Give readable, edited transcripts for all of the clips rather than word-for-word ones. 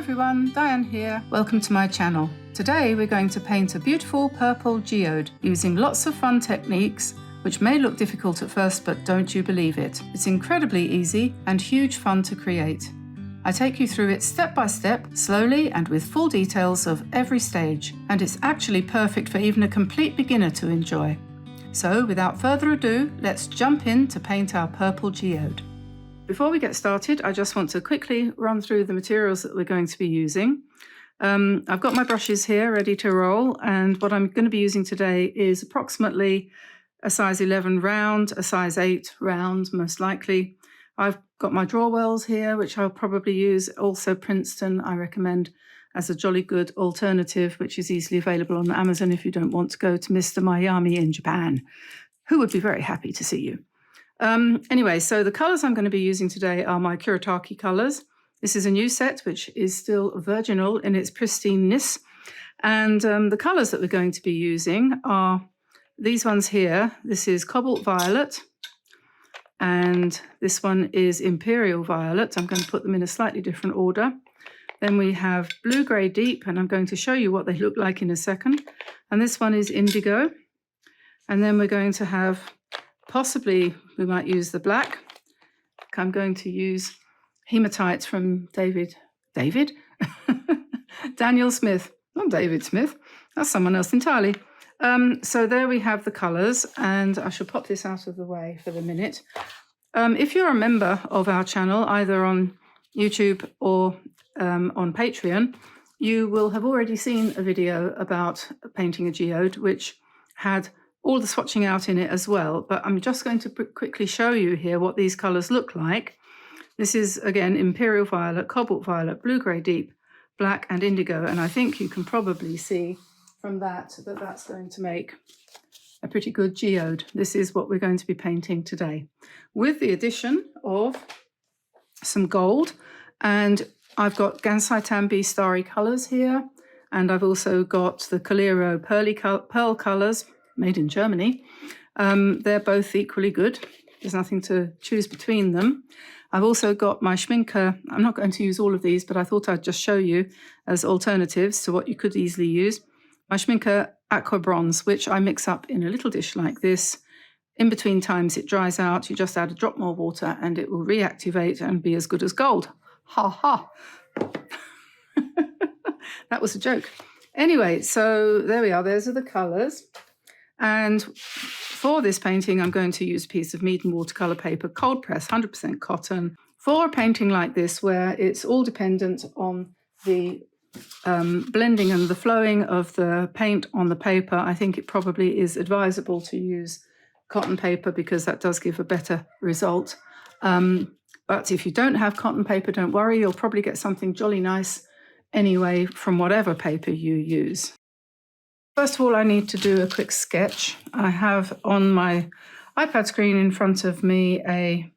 everyone, Diane here. Welcome to my channel. Today we're going to paint a beautiful purple geode using lots of fun techniques which may look difficult at first, but don't you believe it. It's incredibly easy and huge fun to create. I take you through it step by step, slowly and with full details of every stage, and it's actually perfect for even a complete beginner to enjoy. So without further ado, let's jump in to paint our purple geode. Before we get started, I just want to quickly run through the materials that we're going to be using. I've got my brushes here ready to roll, and what I'm going to be using today is approximately a size 11 round, a size 8 round most likely. I've got my Drawells here, which I'll probably use. Also Princeton I recommend as a jolly good alternative, which is easily available on Amazon if you don't want to go to Mr. Miami in Japan, who would be very happy to see you. Anyway, so the colours I'm going to be using today are my Kuretake colours. This is a new set which is still virginal in its pristineness. And the colours that we're going to be using are these ones here. This is Cobalt Violet, and this one is Imperial Violet. I'm going to put them in a slightly different order. Then we have Blue Grey Deep, and I'm going to show you what they look like in a second. And this one is Indigo. And then we're going to have, possibly we might use the black. I'm going to use Hematite from Daniel Smith. Not David Smith, that's someone else entirely. So there we have the colours, and I shall pop this out of the way for the minute. If you're a member of our channel, either on YouTube or on Patreon, you will have already seen a video about painting a geode, which had all the swatching out in it as well. But I'm just going to quickly show you here what these colours look like. This is, again, Imperial Violet, Cobalt Violet, Blue Grey Deep, Black and Indigo. And I think you can probably see from that that's going to make a pretty good geode. This is what we're going to be painting today, with the addition of some gold. And I've got Gansai Starry colours here. And I've also got the Colero Pearl colours, made in Germany. They're both equally good. There's nothing to choose between them. I've also got my Schminke. I'm not going to use all of these, but I thought I'd just show you as alternatives to what you could easily use. My Schminke Aqua Bronze, which I mix up in a little dish like this. In between times it dries out, you just add a drop more water and it will reactivate and be as good as gold. Ha ha. That was a joke. Anyway, so there we are. Those are the colours. And for this painting, I'm going to use a piece of Mead and watercolour paper, cold press, 100% cotton. For a painting like this, where it's all dependent on the blending and the flowing of the paint on the paper, I think it probably is advisable to use cotton paper because that does give a better result. But if you don't have cotton paper, don't worry, you'll probably get something jolly nice anyway from whatever paper you use. First of all, I need to do a quick sketch. I have on my iPad screen in front of me a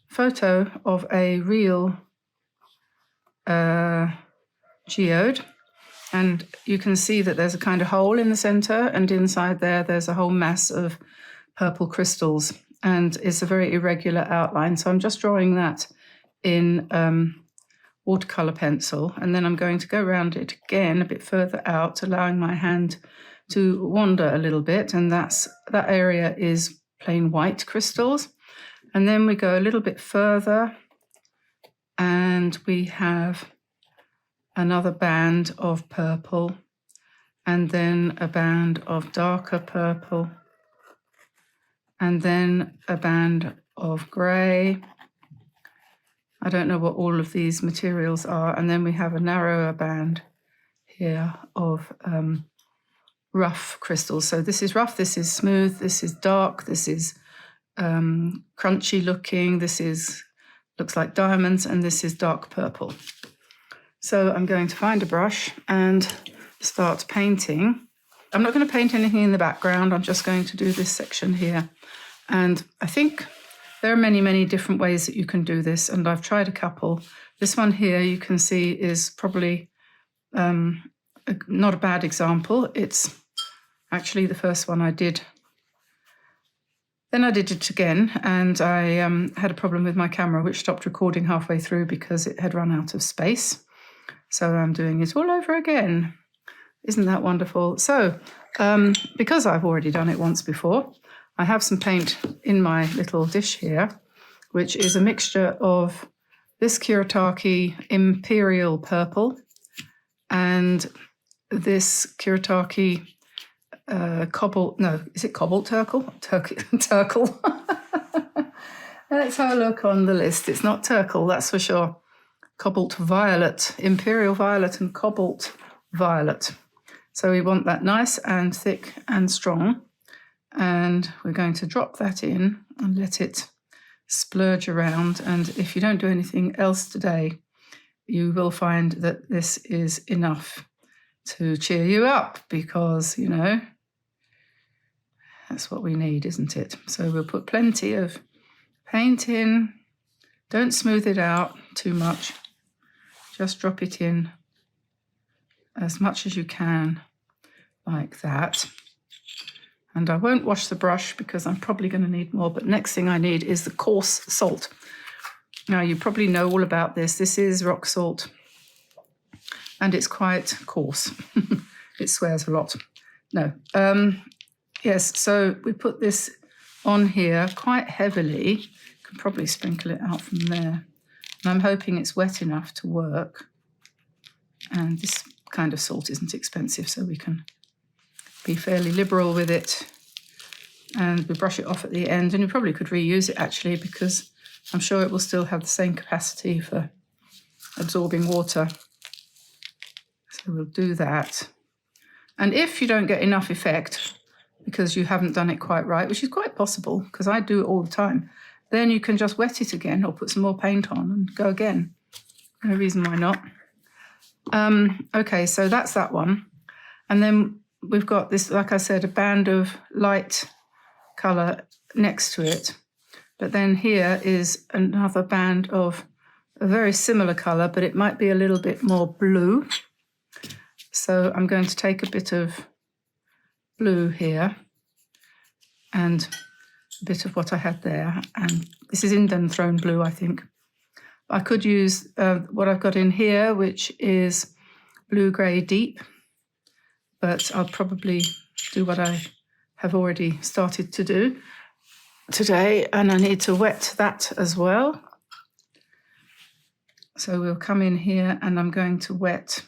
photo of a real geode. And you can see that there's a kind of hole in the center, and inside there's a whole mass of purple crystals. And it's a very irregular outline. So I'm just drawing that in watercolor pencil, and then I'm going to go around it again a bit further out, allowing my hand to wander a little bit, and that area is plain white crystals. And then we go a little bit further and we have another band of purple, and then a band of darker purple, and then a band of grey. I don't know what all of these materials are. And then we have a narrower band here of rough crystals. So this is rough, this is smooth, this is dark, this is crunchy looking, this looks like diamonds, and this is dark purple. So I'm going to find a brush and start painting. I'm not going to paint anything in the background. I'm just going to do this section here. And I think there are many, many different ways that you can do this, and I've tried a couple. This one here you can see is probably not a bad example. It's actually the first one I did Then I did it again, and I had a problem with my camera, which stopped recording halfway through because it had run out of space. So I'm doing it all over again. Isn't that wonderful? So because I've already done it once before, I have some paint in my little dish here, which is a mixture of this Kuretake Imperial purple and this Kuretake Cobalt, no, is it Cobalt Turkle? Turkle. Let's have a look on the list. It's not Turkle, that's for sure. Cobalt Violet, Imperial Violet and Cobalt Violet. So we want that nice and thick and strong. And we're going to drop that in and let it splurge around. And if you don't do anything else today, you will find that this is enough to cheer you up because, you know, that's what we need, isn't it? So we'll put plenty of paint in. Don't smooth it out too much. Just drop it in as much as you can, like that. And I won't wash the brush because I'm probably going to need more, but next thing I need is the coarse salt. Now, you probably know all about this. This is rock salt, and it's quite coarse. It swears a lot. No. Yes, so we put this on here quite heavily. You can probably sprinkle it out from there. And I'm hoping it's wet enough to work. And this kind of salt isn't expensive, so we can be fairly liberal with it. And we brush it off at the end. And you probably could reuse it, actually, because I'm sure it will still have the same capacity for absorbing water. So we'll do that. And if you don't get enough effect because you haven't done it quite right, which is quite possible because I do it all the time, then you can just wet it again or put some more paint on and go again. No reason why not. Okay, so that's that one. And then we've got this, like I said, a band of light colour next to it. But then here is another band of a very similar colour, but it might be a little bit more blue. So I'm going to take a bit of blue here and a bit of what I had there. And this is Indanthrone blue, I think. I could use what I've got in here, which is blue-grey deep, but I'll probably do what I have already started to do today, and I need to wet that as well. So we'll come in here and I'm going to wet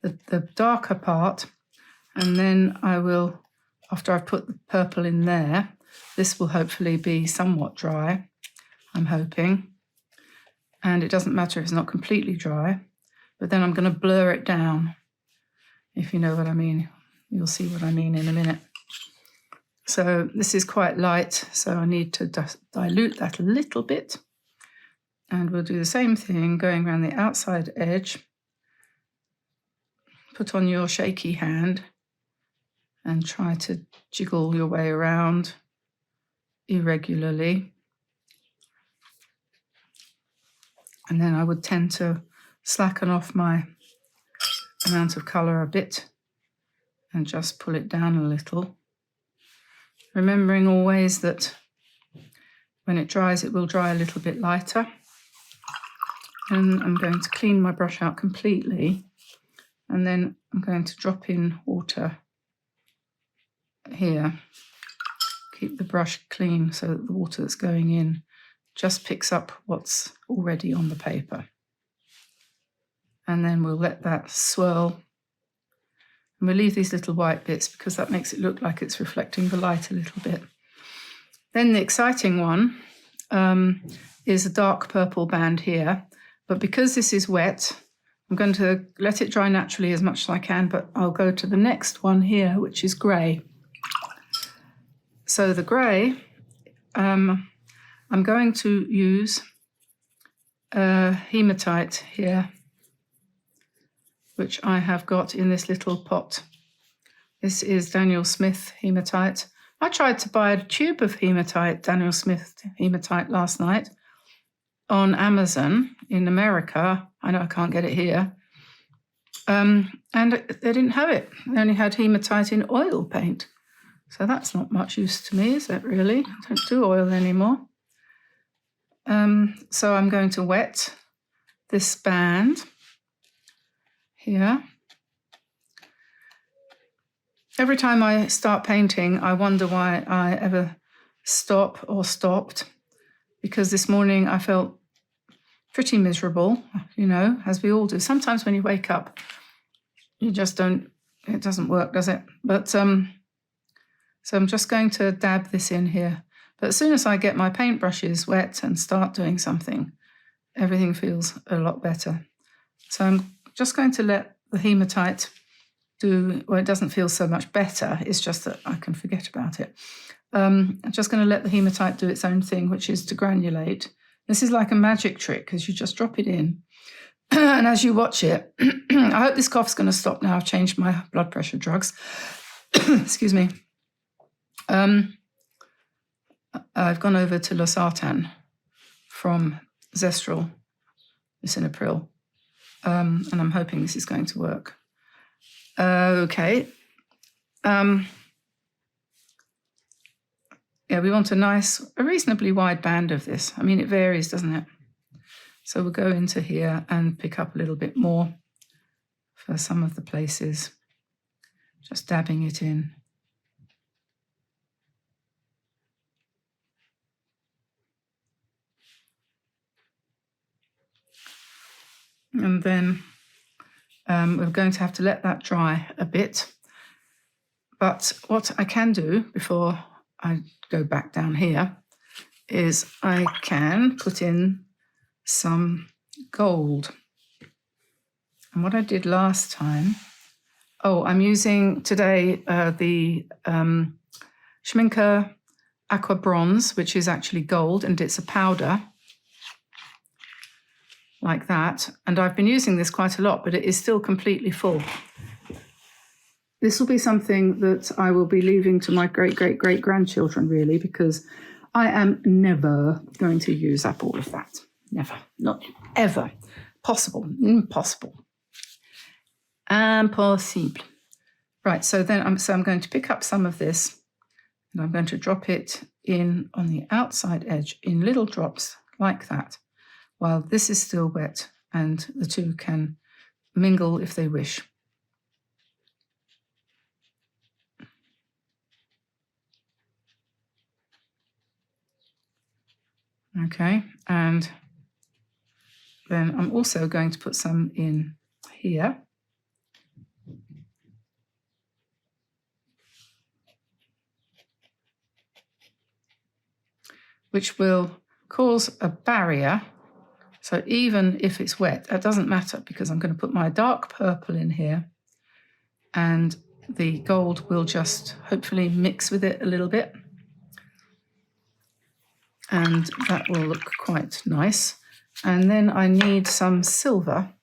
the darker part, and then I will, after I've put the purple in there, this will hopefully be somewhat dry, I'm hoping. And it doesn't matter if it's not completely dry, but then I'm going to blur it down, if you know what I mean. You'll see what I mean in a minute. So this is quite light, so I need to dilute that a little bit. And we'll do the same thing, going around the outside edge. Put on your shaky hand and try to jiggle your way around irregularly. And then I would tend to slacken off my amount of colour a bit and just pull it down a little. Remembering always that when it dries, it will dry a little bit lighter. And I'm going to clean my brush out completely. And then I'm going to drop in water here. Keep the brush clean so that the water that's going in just picks up what's already on the paper. And then we'll let that swirl. And we'll leave these little white bits because that makes it look like it's reflecting the light a little bit. Then the exciting one is a dark purple band here. But because this is wet, I'm going to let it dry naturally as much as I can, but I'll go to the next one here, which is grey. So the grey, I'm going to use hematite here, which I have got in this little pot. This is Daniel Smith hematite. I tried to buy a tube of hematite, Daniel Smith hematite, last night on Amazon in America. I know I can't get it here. And they didn't have it. They only had hematite in oil paint. So that's not much use to me, is it really? I don't do oil anymore. So I'm going to wet this band here. Every time I start painting, I wonder why I ever stop or stopped, because this morning I felt pretty miserable, you know, as we all do. Sometimes when you wake up, you just don't, it doesn't work, does it? But so I'm just going to dab this in here. But as soon as I get my paintbrushes wet and start doing something, everything feels a lot better. So I'm just going to let the hematite do, well, it doesn't feel so much better, it's just that I can forget about it. I'm just going to let the hematite do its own thing, which is to granulate. This is like a magic trick, because you just drop it in. And as you watch it, I hope this cough's going to stop now. I've changed my blood pressure drugs. Excuse me. I've gone over to losartan from Zestrol. It's in April. And I'm hoping this is going to work. Okay. Yeah, we want a reasonably wide band of this. I mean, it varies, doesn't it? So we'll go into here and pick up a little bit more for some of the places. Just dabbing it in. And then we're going to have to let that dry a bit. But what I can do before I go back down here is I can put in some gold. And what I did last time, I'm using today the Schminker Aqua Bronze, which is actually gold, and it's a powder like that. And I've been using this quite a lot, but it is still completely full. This will be something that I will be leaving to my great-great-great-grandchildren, really, because I am never going to use up all of that. Never. Not ever. Possible. Impossible. Impossible. Right, so then I'm going to pick up some of this, and I'm going to drop it in on the outside edge in little drops like that, while this is still wet, and the two can mingle if they wish. Okay, and then I'm also going to put some in here. Which will cause a barrier. So even if it's wet, that doesn't matter, because I'm going to put my dark purple in here, and the gold will just hopefully mix with it a little bit. And that will look quite nice. And then I need some silver.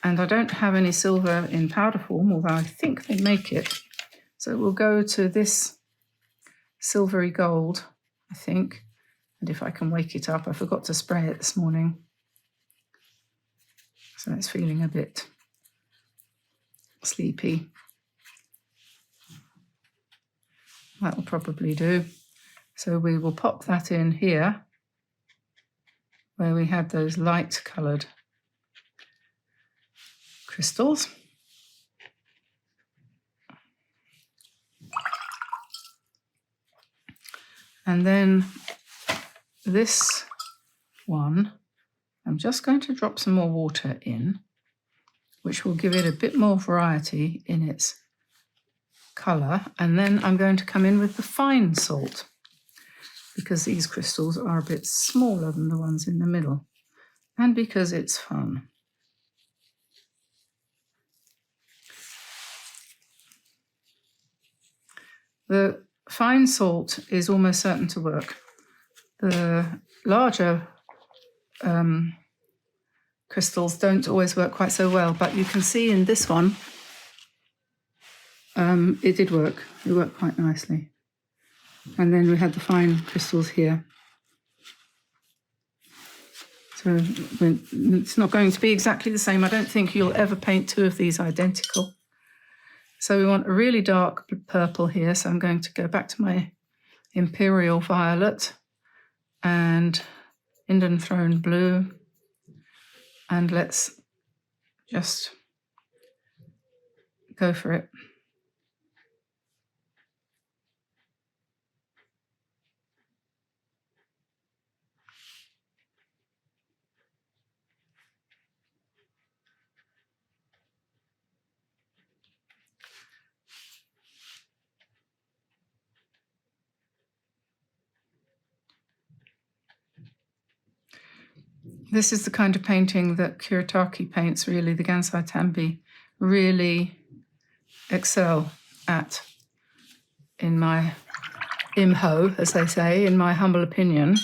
And I don't have any silver in powder form, although I think they make it. So we'll go to this silvery gold, I think. And if I can wake it up, I forgot to spray it this morning. So it's feeling a bit sleepy. That will probably do. So we will pop that in here, where we had those light-coloured crystals. And then this one, I'm just going to drop some more water in, which will give it a bit more variety in its colour. And then I'm going to come in with the fine salt, because these crystals are a bit smaller than the ones in the middle, and because it's fun. The fine salt is almost certain to work. The larger crystals don't always work quite so well, but you can see in this one, it did work. It worked quite nicely. And then we had the fine crystals here. So it's not going to be exactly the same. I don't think you'll ever paint two of these identical. So we want a really dark purple here. So I'm going to go back to my Imperial violet and Indian Throne blue. And let's just go for it. This is the kind of painting that Kuretake paints, really, the Gansai Tambi really excel at, in my imho, as they say, in my humble opinion.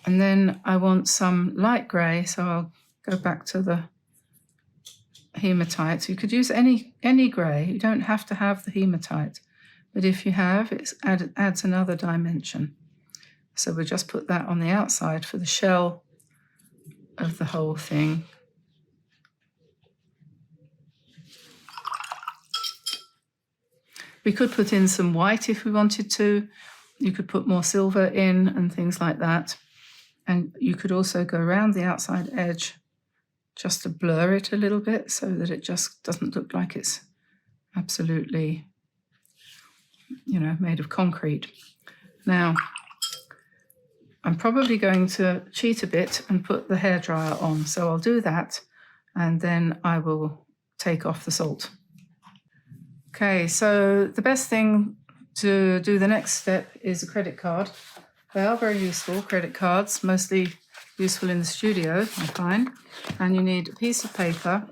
And then I want some light grey, so I'll go back to the hematite. So you could use any grey. You don't have to have the hematite, but if you have, it adds another dimension. So we'll just put that on the outside for the shell of the whole thing. We could put in some white if we wanted to. You could put more silver in and things like that. And you could also go around the outside edge just to blur it a little bit so that it just doesn't look like it's absolutely, made of concrete. Now, I'm probably going to cheat a bit and put the hairdryer on. So I'll do that and then I will take off the salt. Okay, so the best thing to do the next step is a credit card. They are very useful, credit cards, mostly useful in the studio, I find. And you need a piece of paper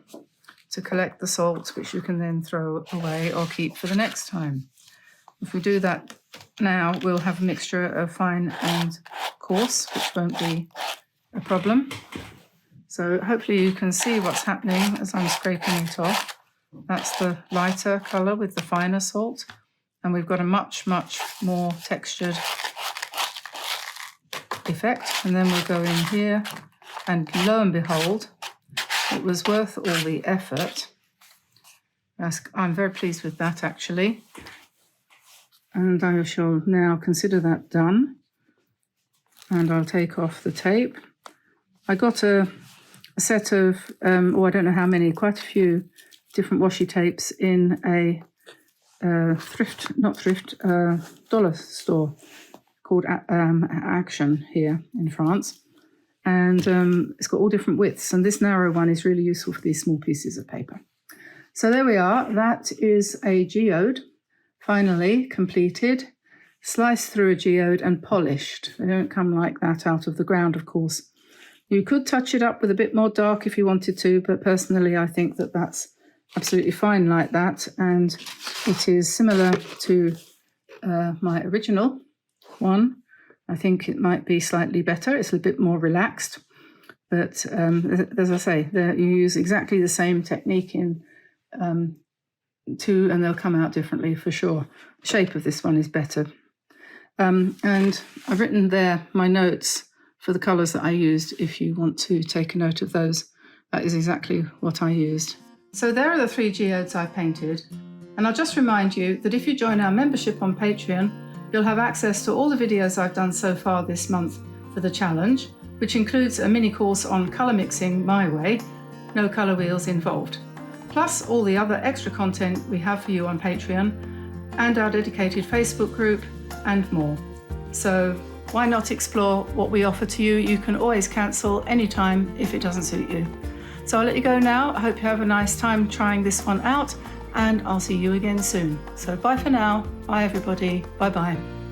to collect the salt, which you can then throw away or keep for the next time. If we do that now, we'll have a mixture of fine and coarse, which won't be a problem. So hopefully you can see what's happening as I'm scraping it off. That's the lighter colour with the finer salt. And we've got a much, much more textured effect. And then we'll go in here and lo and behold, it was worth all the effort. I'm very pleased with that, actually. And I shall now consider that done. And I'll take off the tape. I got a set of, I don't know how many, quite a few different washi tapes in a dollar store called Action here in France. And it's got all different widths. And this narrow one is really useful for these small pieces of paper. So there we are. That is a geode, finally completed, sliced through a geode and polished. They don't come like that out of the ground, of course. You could touch it up with a bit more dark if you wanted to, but personally I think that that's absolutely fine like that. And it is similar to my original one. I think it might be slightly better. It's a bit more relaxed. But as I say, you use exactly the same technique in two, and they'll come out differently for sure. The shape of this one is better. And I've written there my notes for the colours that I used. If you want to take a note of those, that is exactly what I used. So there are the 3 geodes I painted. And I'll just remind you that if you join our membership on Patreon, you'll have access to all the videos I've done so far this month for the challenge, which includes a mini course on colour mixing my way, no colour wheels involved. Plus all the other extra content we have for you on Patreon and our dedicated Facebook group and more. So why not explore what we offer to you? You can always cancel anytime if it doesn't suit you. So I'll let you go now. I hope you have a nice time trying this one out, and I'll see you again soon. So bye for now. Bye everybody. Bye bye.